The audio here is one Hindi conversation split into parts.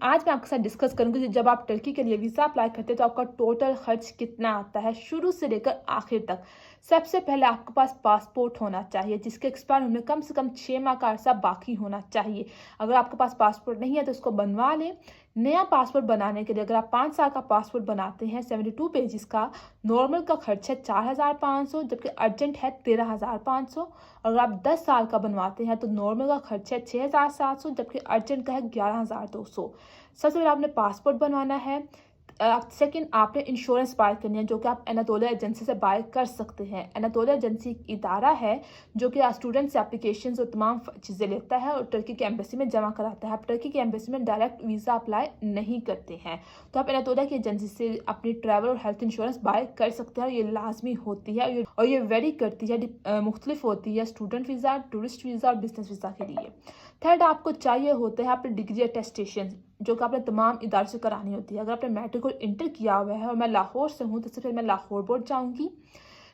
आज मैं आपके साथ डिस्कस करूंगी कि जब आप टर्की के लिए वीज़ा अप्लाई करते हैं तो आपका टोटल खर्च कितना आता है शुरू से लेकर आखिर तक। सबसे पहले आपके पास पासपोर्ट होना चाहिए जिसके एक्सपायर होने में कम से कम 6 माह का अरसा बाकी होना चाहिए। अगर आपके पास पासपोर्ट नहीं है तो उसको बनवा लें। नया पासपोर्ट बनाने के लिए अगर आप 5 साल का पासपोर्ट बनाते हैं 72 पेजेस का, नॉर्मल का खर्च है 4,500, जबकि अर्जेंट है 13,500। अगर आप 10 साल का बनवाते हैं तो नॉर्मल का खर्च है 6,700, जबकि अर्जेंट का है 11,200। सबसे पहले आपने पासपोर्ट बनवाना है। सेकंड, आपने इंश्योरेंस बाय करनी है जो कि आप एनातोलिया एजेंसी से बाय कर सकते हैं। एनातोलिया एजेंसी एक इदारा है जो कि स्टूडेंट से एप्लीकेशन और तमाम चीज़ें लेता है और टर्की के एम्बेसी में जमा कराता है। आप टर्की के एम्बेसी में डायरेक्ट वीज़ा अप्लाई नहीं करते हैं तो आप एनातोलिया की एजेंसी से अपनी ट्रैवल और हेल्थ इंश्योरेंस बाय कर सकते हैं और ये लाजमी होती है और ये वेरी करती है, मुख्तलिफ होती है स्टूडेंट वीज़ा, टूरिस्ट वीज़ा और बिजनेस वीज़ा के लिए। थर्ड, आपको चाहिए होते हैं अपनी डिग्री अटेस्टेशन जो कि आपने तमाम इदारों से करानी होती है। अगर आपने मैट्रिक और इंटर किया हुआ है और मैं लाहौर से हूँ तो सबसे पहले मैं लाहौर बोर्ड जाऊँगी।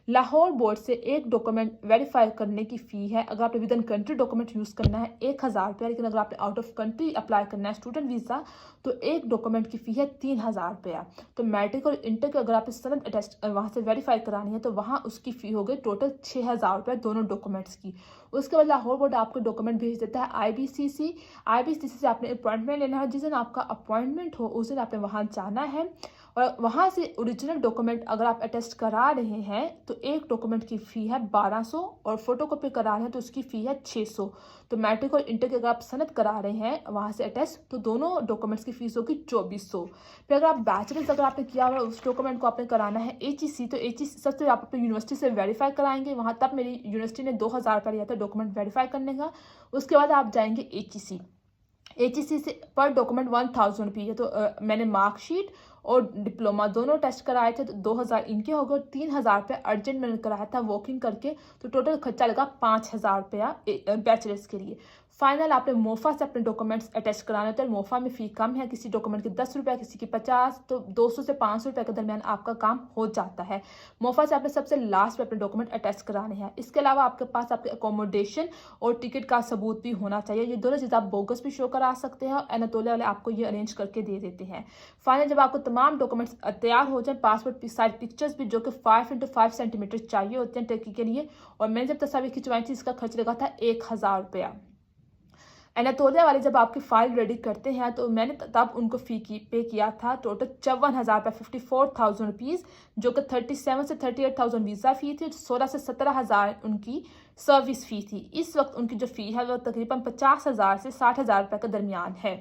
लाहौर बोर्ड से एक डॉक्यूमेंट वेरीफाई करने की फ़ी है। अगर आपने with in country document use करना है 1,000 रुपया, लेकिन अगर आपने आउट ऑफ कंट्री अप्लाई करना है स्टूडेंट वीज़ा तो एक डॉक्यूमेंट की फ़ी है 3,000 रुपया। तो मैट्रिक और इंटर के अगर आपने सनद अटेस्ट वहाँ से वेरीफाई करानी है तो वहाँ उसकी फ़ी हो गई टोटल 6,000 रुपया दोनों डॉक्यूमेंट्स की। उसके बाद लाहौर बोर्ड आपको डॉक्यूमेंट भेज देता है IBCC से आपने अपॉइंटमेंट लेना है। जिस दिन आपका अपॉइंटमेंट हो उस दिन आपने वहाँ जाना है और वहाँ से ओरिजिनल डॉक्यूमेंट अगर आप अटेस्ट करा रहे हैं तो एक डॉक्यूमेंट की फ़ी है 1,200 और फोटोकॉपी करा रहे हैं तो उसकी फ़ी है 600। तो मैट्रिक और इंटर के अगर आप सनद करा रहे हैं वहाँ से अटेस्ट तो दोनों डॉक्यूमेंट्स की फ़ीस होगी 2,400। फिर अगर आप बैचलर्स अगर आपने किया हुआ उस डॉक्यूमेंट को आपने कराना है HEC, तो HEC सबसे आप अपनी यूनिवर्सिटी से वेरीफाई कराएंगे। वहाँ तब मेरी यूनिवर्सिटी ने 2,000 रुपया लिया था डॉक्यूमेंट वेरीफाई करने का। उसके बाद आप जाएंगे HEC से पर डॉक्यूमेंट 1,000 रुपये है। तो मैंने मार्कशीट और डिप्लोमा दोनों टेस्ट कराए थे तो 2,000 इनके हो गए और 3,000 रुपये अर्जेंट मैंने कराया था वॉकिंग करके, तो टोटल खर्चा लगा 5,000 रुपया बैचलर्स के लिए। फाइनल आपने मोफा से अपने डॉक्यूमेंट्स अटैच कराने होते हैं। मोफा में फ़ी कम है, किसी डॉक्यूमेंट की 10 रुपये, किसी की 50, तो 200 से 500 रुपये के दरमियान आपका काम हो जाता है। मोफा से आपने सबसे लास्ट में अपने डॉक्यूमेंट अटैच कराने हैं। इसके अलावा आपके पास आपके अकोमोडेशन और टिकट का सबूत भी होना चाहिए। ये दोनों चीज़ आप बोगस भी शो करा सकते हैं और एनातोलिया वाले आपको ये अरेंज करके दे देते हैं। फाइनल जब आपको तमाम डॉक्यूमेंट्स तैयार हो जाए, पासपोर्ट की सारी पिक्चर्स भी जो कि 5x5 सेंटीमीटर चाहिए होते हैं टर्की के लिए, और मैंने जब तस्वीर खिंचवाई थी इसका खर्च लगा था 1,000 रुपया। एनातोलिया वाले जब आपकी फ़ाइल रेडी करते हैं तो मैंने तब उनको फ़ी पे किया था टोटल 54,000 रुपये, 54,000 रुपीज़, जो कि 37 से 38,000 वीज़ा फ़ी थी, 16 से 17,000 उनकी सर्विस फ़ी थी। इस वक्त उनकी जो फ़ी है वो तकरीबन 50,000 से 60,000 रुपये के दरमियान है।